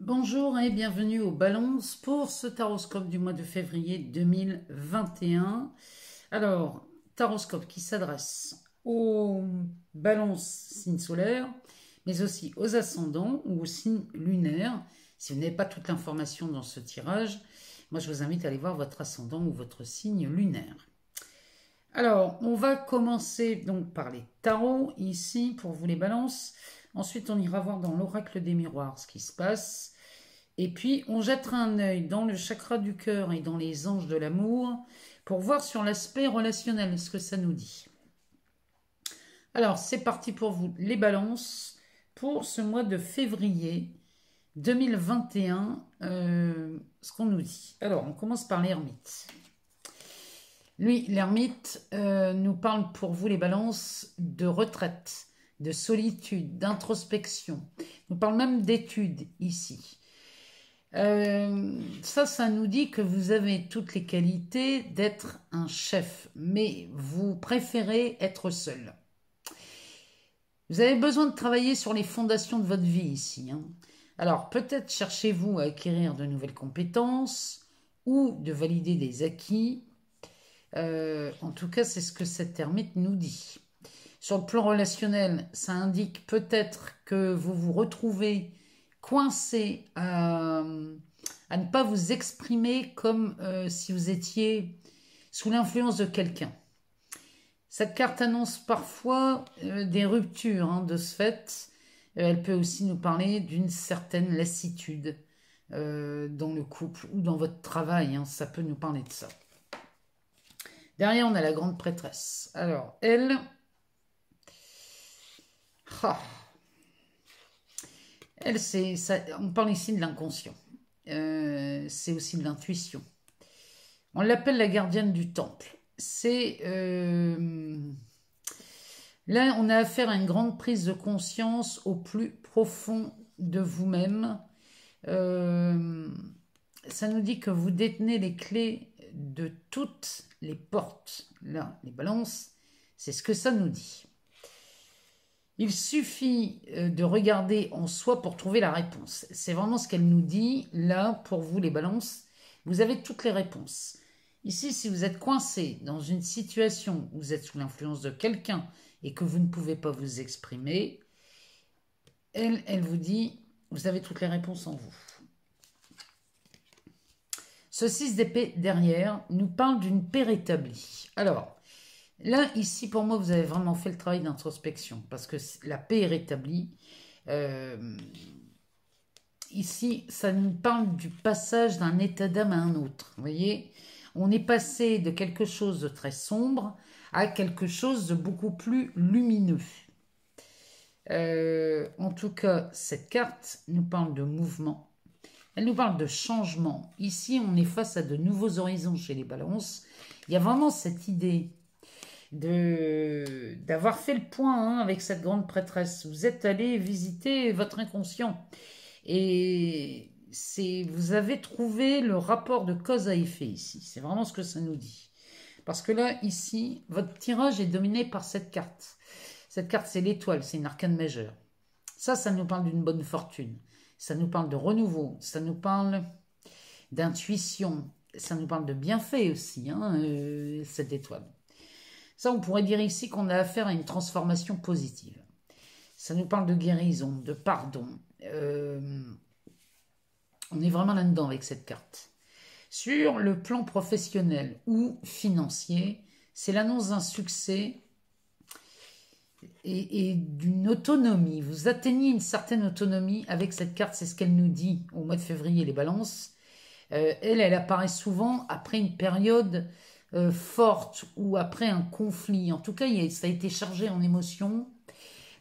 Bonjour et bienvenue au Balance pour ce taroscope du mois de février 2021. Alors, taroscope qui s'adresse aux balances signes solaires, mais aussi aux ascendants ou aux signes lunaires. Si vous n'avez pas toute l'information dans ce tirage, moi je vous invite à aller voir votre ascendant ou votre signe lunaire. Alors, on va commencer donc par les tarots ici pour vous les balances. Ensuite, on ira voir dans l'oracle des miroirs ce qui se passe. Et puis, on jettera un œil dans le chakra du cœur et dans les anges de l'amour pour voir sur l'aspect relationnel ce que ça nous dit. Alors, c'est parti pour vous, les balances, pour ce mois de février 2021, ce qu'on nous dit. Alors, on commence par l'ermite. Lui, l'ermite, nous parle pour vous, les balances, de retraite, de solitude, d'introspection. Il nous parle même d'études ici. Ça nous dit que vous avez toutes les qualités d'être un chef, mais vous préférez être seul. Vous avez besoin de travailler sur les fondations de votre vie ici. Alors, peut-être cherchez-vous à acquérir de nouvelles compétences ou de valider des acquis. En tout cas, c'est ce que cette ermite nous dit. Sur le plan relationnel, ça indique peut-être que vous vous retrouvez coincé à ne pas vous exprimer comme si vous étiez sous l'influence de quelqu'un. Cette carte annonce parfois des ruptures de ce fait. Elle peut aussi nous parler d'une certaine lassitude dans le couple ou dans votre travail. Ça peut nous parler de ça. Derrière, on a la grande prêtresse. Alors, elle... Elle, on parle ici de l'inconscient. C'est aussi de l'intuition. On l'appelle la gardienne du temple. Là, on a affaire à une grande prise de conscience au plus profond de vous-même. Ça nous dit que vous détenez les clés de toutes les portes. Là, les balances, c'est ce que ça nous dit. Il suffit de regarder en soi pour trouver la réponse. C'est vraiment ce qu'elle nous dit. Là, pour vous, les balances, vous avez toutes les réponses. Ici, si vous êtes coincé dans une situation où vous êtes sous l'influence de quelqu'un et que vous ne pouvez pas vous exprimer, elle vous dit, vous avez toutes les réponses en vous. Ce 6 d'épée derrière nous parle d'une paix rétablie. Alors, là, ici, pour moi, vous avez vraiment fait le travail d'introspection parce que la paix est rétablie. Ici, ça nous parle du passage d'un état d'âme à un autre. Vous voyez, on est passé de quelque chose de très sombre à quelque chose de beaucoup plus lumineux. En tout cas, cette carte nous parle de mouvement. Elle nous parle de changement. Ici, on est face à de nouveaux horizons chez les balances. Il y a vraiment cette idée d'avoir fait le point avec cette grande prêtresse. Vous êtes allé visiter votre inconscient et vous avez trouvé le rapport de cause à effet ici. C'est vraiment ce que ça nous dit. Parce que là, ici, votre tirage est dominé par cette carte. Cette carte, c'est l'étoile, c'est une arcane majeure. Ça nous parle d'une bonne fortune. Ça nous parle de renouveau. Ça nous parle d'intuition. Ça nous parle de bienfait aussi, cette étoile. Ça, on pourrait dire ici qu'on a affaire à une transformation positive. Ça nous parle de guérison, de pardon. On est vraiment là-dedans avec cette carte. Sur le plan professionnel ou financier, c'est l'annonce d'un succès et d'une autonomie. Vous atteignez une certaine autonomie avec cette carte, c'est ce qu'elle nous dit au mois de février, les balances. Elle apparaît souvent après une période forte ou après un conflit. En tout cas, ça a été chargé en émotions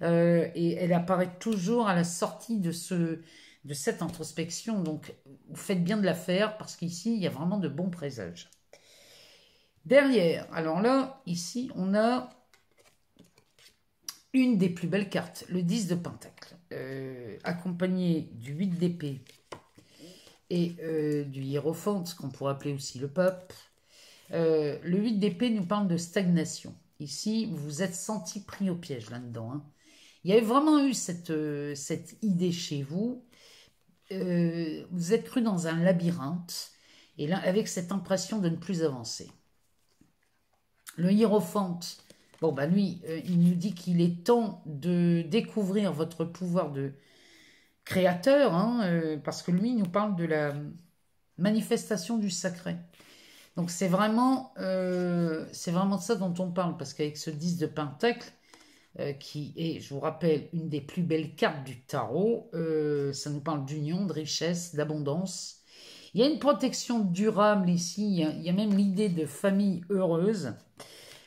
et elle apparaît toujours à la sortie de cette introspection. Donc, vous faites bien de la faire parce qu'ici, il y a vraiment de bons présages. Derrière, alors là, ici, on a une des plus belles cartes, le 10 de Pentacle, accompagné du 8 d'épée et du hiérophante, ce qu'on pourrait appeler aussi le pape. Le 8 d'épée nous parle de stagnation. Ici, vous vous êtes senti pris au piège là-dedans. Il y avait vraiment eu cette idée chez vous vous êtes cru dans un labyrinthe, et là, avec cette impression de ne plus avancer. Le hiérophante, bon, bah lui, il nous dit qu'il est temps de découvrir votre pouvoir de créateur, hein, parce que lui, il nous parle de la manifestation du sacré. Donc c'est vraiment de ça dont on parle, parce qu'avec ce 10 de Pentacle, qui est, je vous rappelle, une des plus belles cartes du tarot, ça nous parle d'union, de richesse, d'abondance. Il y a une protection durable ici, il y a même l'idée de famille heureuse,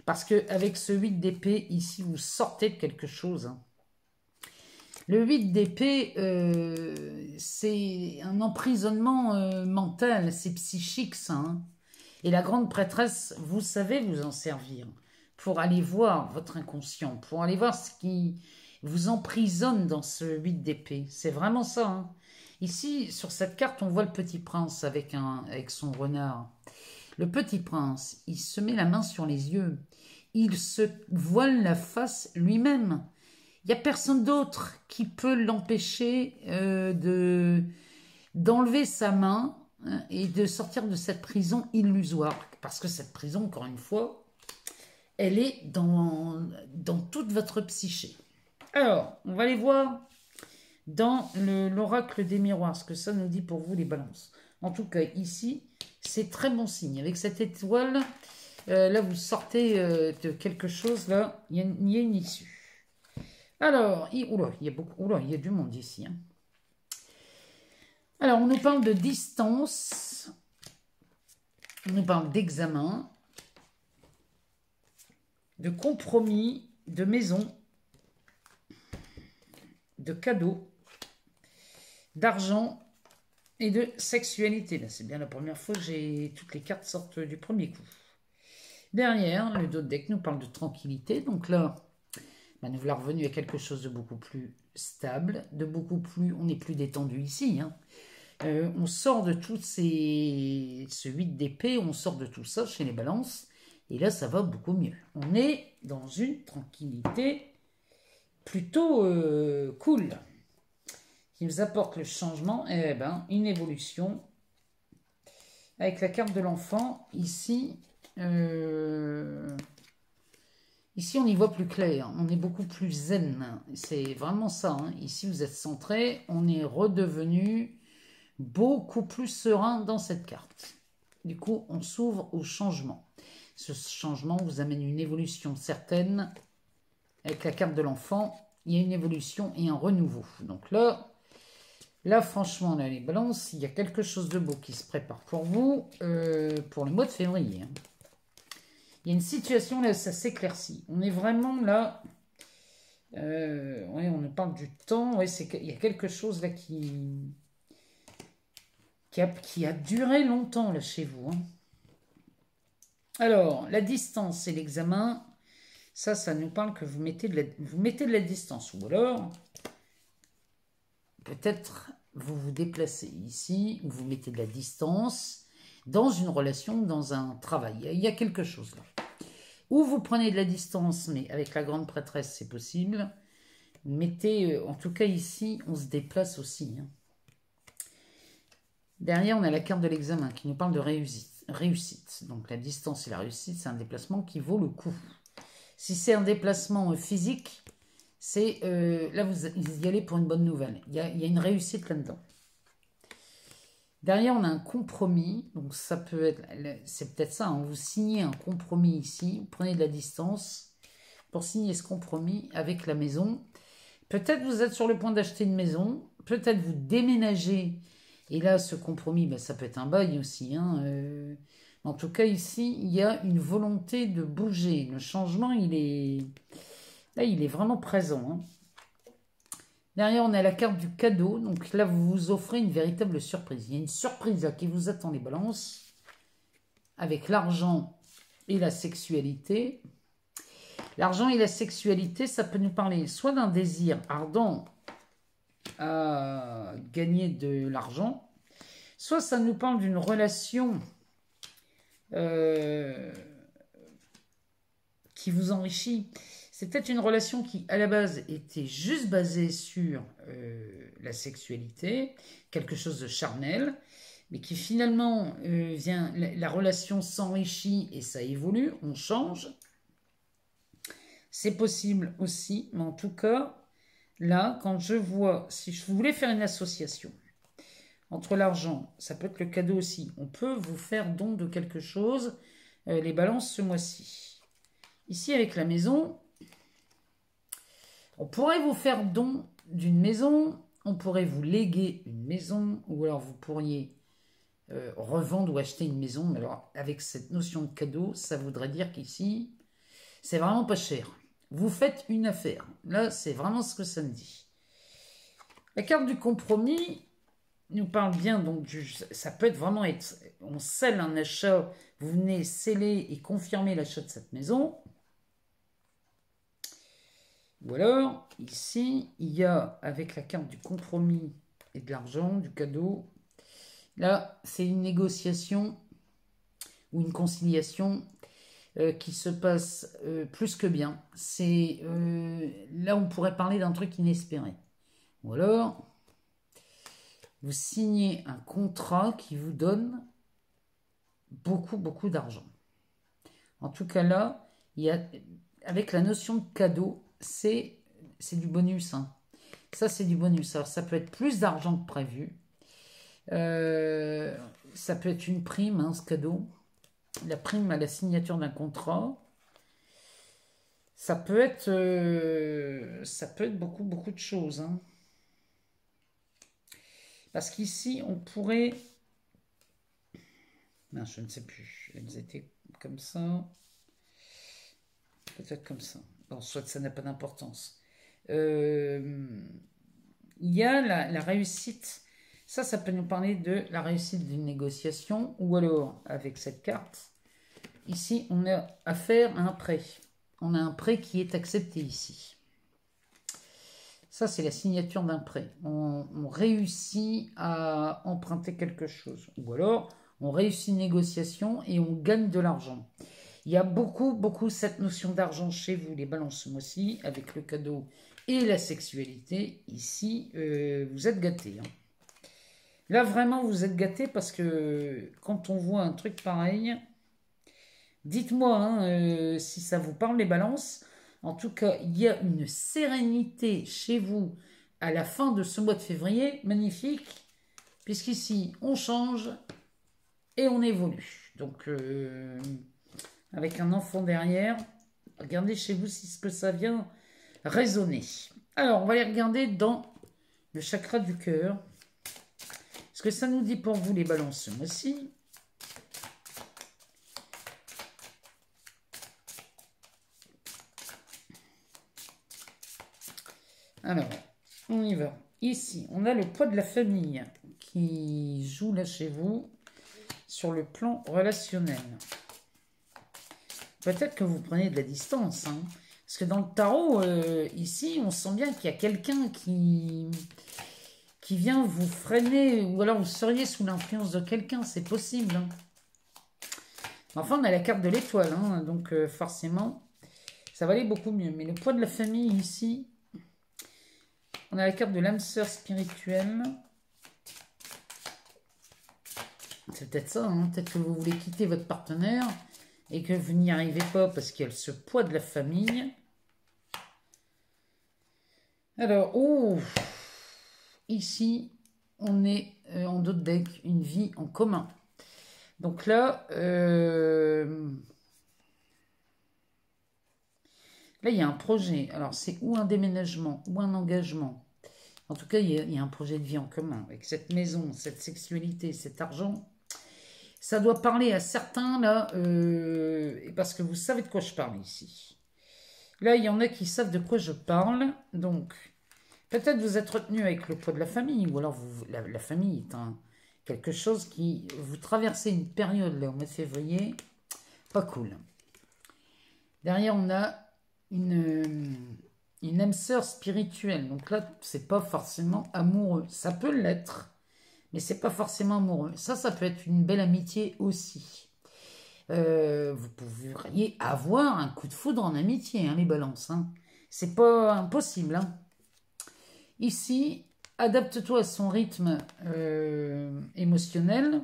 parce qu'avec ce 8 d'épée, ici, vous sortez de quelque chose. Hein. Le 8 d'épée, c'est un emprisonnement mental, c'est psychique ça. Hein. Et la grande prêtresse, vous savez vous en servir pour aller voir votre inconscient, pour aller voir ce qui vous emprisonne dans ce 8 d'épée. C'est vraiment ça. Hein. Ici, sur cette carte, on voit le petit prince avec son renard. Le petit prince, il se met la main sur les yeux. Il se voile la face lui-même. Il n'y a personne d'autre qui peut l'empêcher d'enlever sa main et de sortir de cette prison illusoire. Parce que cette prison, encore une fois, elle est dans toute votre psyché. Alors, on va aller voir dans l'oracle des miroirs, ce que ça nous dit pour vous les balances. En tout cas, ici, c'est très bon signe. Avec cette étoile, là, vous sortez de quelque chose, là, il y a une issue. Alors, il y a du monde ici. Hein. Alors, on nous parle de distance, on nous parle d'examen, de compromis, de maison, de cadeaux, d'argent et de sexualité. Là, c'est bien la première fois que toutes les cartes sortent du premier coup. Derrière, le dos de deck nous parle de tranquillité. Donc là, nous voilà revenus à quelque chose de beaucoup plus stable, de beaucoup plus... On n'est plus détendu ici. Hein. On sort de tout ce 8 d'épée, on sort de tout ça chez les balances. Et là, ça va beaucoup mieux. On est dans une tranquillité plutôt cool. Qui nous apporte le changement, et une évolution. Avec la carte de l'enfant, ici... Ici, on y voit plus clair, on est beaucoup plus zen, c'est vraiment ça. Hein. Ici, vous êtes centré, on est redevenu beaucoup plus serein dans cette carte. Du coup, on s'ouvre au changement. Ce changement vous amène une évolution certaine. Avec la carte de l'enfant, il y a une évolution et un renouveau. Donc là franchement, là, les balances, il y a quelque chose de beau qui se prépare pour vous pour le mois de février. Hein. Il y a une situation là, ça s'éclaircit. On est vraiment là. Ouais, on nous parle du temps. Ouais, il y a quelque chose là qui a duré longtemps là chez vous. Hein. Alors, la distance et l'examen, ça nous parle que vous mettez de la distance. Ou alors, peut-être vous vous déplacez ici, ou vous mettez de la distance dans une relation, dans un travail. Il y a quelque chose là. Ou vous prenez de la distance, mais avec la grande prêtresse, c'est possible. Mettez, en tout cas ici, on se déplace aussi. Hein. Derrière, on a la carte de l'examen qui nous parle de réussite. Donc la distance et la réussite, c'est un déplacement qui vaut le coup. Si c'est un déplacement physique, c'est là, vous y allez pour une bonne nouvelle. Il y a une réussite là-dedans. Derrière, on a un compromis. Donc, ça peut être... C'est peut-être ça. Hein, vous signez un compromis ici. Vous prenez de la distance pour signer ce compromis avec la maison. Peut-être vous êtes sur le point d'acheter une maison. Peut-être vous déménagez. Et là, ce compromis, ça peut être un bail aussi. Hein, en tout cas, ici, il y a une volonté de bouger. Le changement, il est vraiment présent. Hein. Derrière, on a la carte du cadeau. Donc là, vous vous offrez une véritable surprise. Il y a une surprise là qui vous attend, les balances. Avec l'argent et la sexualité. L'argent et la sexualité, ça peut nous parler soit d'un désir ardent à gagner de l'argent, soit ça nous parle d'une relation qui vous enrichit. C'est peut-être une relation qui, à la base, était juste basée sur la sexualité, quelque chose de charnel, mais qui finalement vient, la relation s'enrichit et ça évolue, on change. C'est possible aussi, mais en tout cas, là, quand je vois, si je voulais faire une association entre l'argent, ça peut être le cadeau aussi, on peut vous faire don de quelque chose, les balances ce mois-ci. Ici, avec la maison, on pourrait vous faire don d'une maison, on pourrait vous léguer une maison, ou alors vous pourriez revendre ou acheter une maison. Mais alors, avec cette notion de cadeau, ça voudrait dire qu'ici, c'est vraiment pas cher. Vous faites une affaire. Là, c'est vraiment ce que ça me dit. La carte du compromis nous parle bien, donc ça peut être vraiment être, on scelle un achat, vous venez sceller et confirmer l'achat de cette maison. Ou alors, ici, il y a, avec la carte du compromis et de l'argent, du cadeau, là, c'est une négociation ou une conciliation qui se passe plus que bien. C'est là, on pourrait parler d'un truc inespéré. Ou alors, vous signez un contrat qui vous donne beaucoup, beaucoup d'argent. En tout cas, là, il y a, avec la notion de cadeau, c'est du bonus. Hein. Ça, c'est du bonus. Alors, ça peut être plus d'argent que prévu. Ça peut être une prime, hein, ce cadeau. La prime à la signature d'un contrat. Ça peut être beaucoup, beaucoup de choses. Hein. Parce qu'ici, on pourrait... Non, je ne sais plus. Elles étaient comme ça. Peut-être comme ça. Bon, soit ça n'a pas d'importance. Il y a la réussite. Ça peut nous parler de la réussite d'une négociation. Ou alors, avec cette carte, ici, on a affaire à un prêt. On a un prêt qui est accepté ici. Ça, c'est la signature d'un prêt. On réussit à emprunter quelque chose. Ou alors, on réussit une négociation et on gagne de l'argent. Il y a beaucoup, beaucoup cette notion d'argent chez vous, les balances ce mois-ci, avec le cadeau et la sexualité. Ici, vous êtes gâtés. Hein. Là, vraiment, vous êtes gâtés parce que quand on voit un truc pareil, dites-moi hein, si ça vous parle, les balances. En tout cas, il y a une sérénité chez vous à la fin de ce mois de février, magnifique, puisqu'ici, on change et on évolue. Donc, avec un enfant derrière, regardez chez vous si ce que ça vient résonner. Alors, on va aller regarder dans le chakra du cœur. Ce que ça nous dit pour vous, les balances, ce mois-ci. Alors, on y va. Ici, on a le poids de la famille qui joue là chez vous sur le plan relationnel. Peut-être que vous prenez de la distance. Hein, parce que dans le tarot, ici, on sent bien qu'il y a quelqu'un qui vient vous freiner. Ou alors vous seriez sous l'influence de quelqu'un. C'est possible. Hein. Enfin, on a la carte de l'étoile. Hein, donc, forcément, ça va aller beaucoup mieux. Mais le poids de la famille ici... On a la carte de l'âme sœur spirituelle. C'est peut-être ça, hein. Peut-être que vous voulez quitter votre partenaire et que vous n'y arrivez pas parce qu'il y a ce poids de la famille. Alors, oh, ici, on est en dos de deck, une vie en commun. Donc là, là, il y a un projet. Alors, c'est ou un déménagement ou un engagement. En tout cas, il y a un projet de vie en commun avec cette maison, cette sexualité, cet argent. Ça doit parler à certains, là, parce que vous savez de quoi je parle ici. Là, il y en a qui savent de quoi je parle. Donc, peut-être vous êtes retenu avec le poids de la famille, ou alors la famille est quelque chose qui... Vous traversez une période, là, au mois de février, pas cool. Derrière, on a une âme sœur spirituelle. Donc là, c'est pas forcément amoureux. Ça peut l'être, mais c'est pas forcément amoureux. Ça peut être une belle amitié aussi. Vous pourriez avoir un coup de foudre en amitié, hein, les balances. Hein. C'est pas impossible. Hein. Ici, adapte-toi à son rythme émotionnel.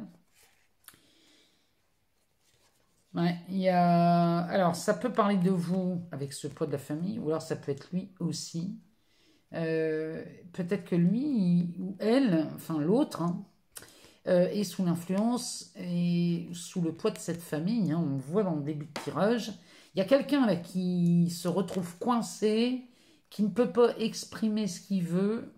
Ouais, alors, ça peut parler de vous avec ce poids de la famille, ou alors ça peut être lui aussi. Peut-être que lui ou elle, enfin l'autre, hein, est sous l'influence et sous le poids de cette famille. Hein, on voit dans le début de tirage. Il y a quelqu'un là qui se retrouve coincé, qui ne peut pas exprimer ce qu'il veut.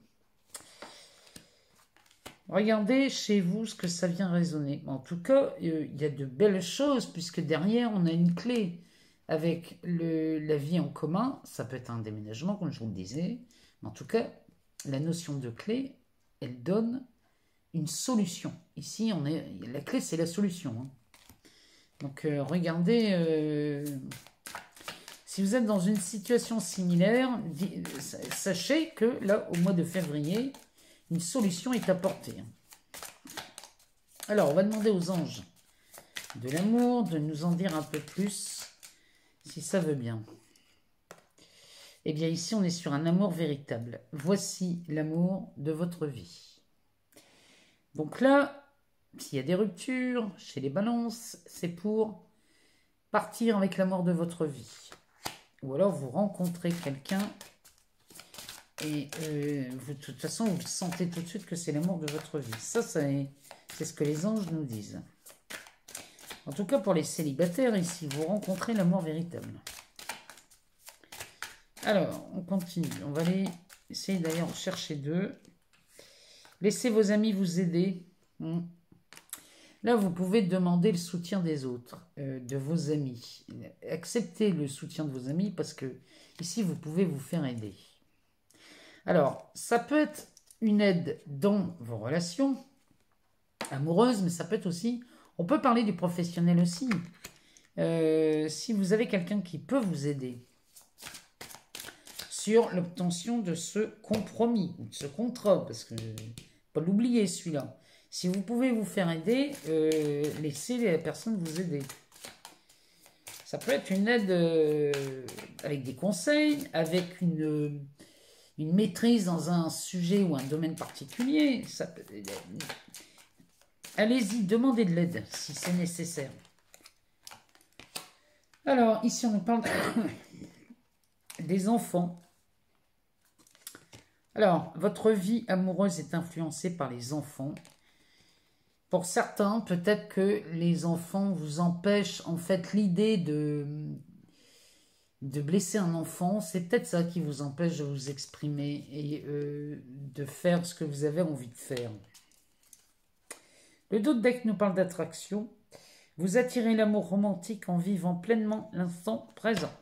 Regardez chez vous ce que ça vient résonner. En tout cas, il y a de belles choses puisque derrière, on a une clé avec la vie en commun. Ça peut être un déménagement, comme je vous le disais. Mais en tout cas, la notion de clé, elle donne une solution. Ici, la clé, c'est la solution. Hein. Donc, regardez, si vous êtes dans une situation similaire, sachez que là, au mois de février, une solution est apportée. Alors, on va demander aux anges de l'amour de nous en dire un peu plus, si ça veut bien. Eh bien, ici, on est sur un amour véritable. Voici l'amour de votre vie. Donc là, s'il y a des ruptures chez les balances, c'est pour partir avec l'amour de votre vie. Ou alors, vous rencontrez quelqu'un et de toute façon, vous sentez tout de suite que c'est l'amour de votre vie. Ça, c'est ce que les anges nous disent. En tout cas, pour les célibataires, ici, vous rencontrez l'amour véritable. Alors, on continue. On va aller essayer d'aller en chercher deux. Laissez vos amis vous aider. Là, vous pouvez demander le soutien des autres, de vos amis. Acceptez le soutien de vos amis parce que ici, vous pouvez vous faire aider. Alors, ça peut être une aide dans vos relations amoureuses, mais ça peut être aussi... On peut parler du professionnel aussi. Si vous avez quelqu'un qui peut vous aider sur l'obtention de ce compromis, de ce contrat, parce que pas l'oublier celui-là. Si vous pouvez vous faire aider, laissez la personne vous aider. Ça peut être une aide avec des conseils, avec une maîtrise dans un sujet ou un domaine particulier. Allez-y, demandez de l'aide si c'est nécessaire. Alors, ici, on nous parle des enfants. Alors, votre vie amoureuse est influencée par les enfants. Pour certains, peut-être que les enfants vous empêchent, en fait, l'idée de blesser un enfant, c'est peut-être ça qui vous empêche de vous exprimer et de faire ce que vous avez envie de faire. Le dos de deck nous parle d'attraction. Vous attirez l'amour romantique en vivant pleinement l'instant présent.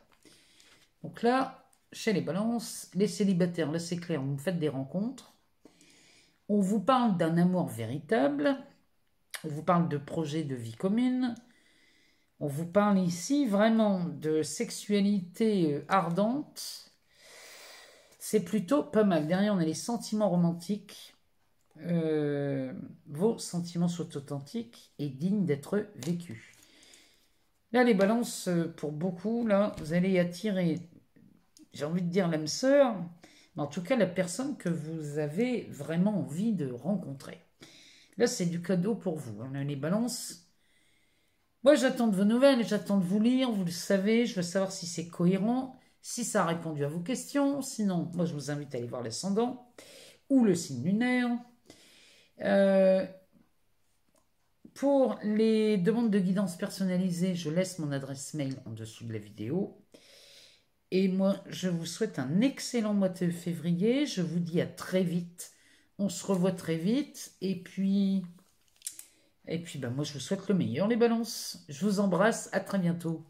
Donc là, chez les balances, les célibataires, là c'est clair, vous faites des rencontres. On vous parle d'un amour véritable. On vous parle de projets de vie commune. On vous parle ici vraiment de sexualité ardente. C'est plutôt pas mal. Derrière, on a les sentiments romantiques. Vos sentiments sont authentiques et dignes d'être vécus. Là, les balances, pour beaucoup, là, vous allez attirer, j'ai envie de dire l'âme sœur, mais en tout cas la personne que vous avez vraiment envie de rencontrer. Là, c'est du cadeau pour vous. On a les balances. Moi, j'attends de vos nouvelles, j'attends de vous lire, vous le savez, je veux savoir si c'est cohérent, si ça a répondu à vos questions. Sinon, moi, je vous invite à aller voir l'ascendant ou le signe lunaire. Pour les demandes de guidance personnalisée, je laisse mon adresse mail en dessous de la vidéo. Et moi, je vous souhaite un excellent mois de février. Je vous dis à très vite. On se revoit très vite. Et puis ben, moi, je vous souhaite le meilleur, les balances. Je vous embrasse. À très bientôt.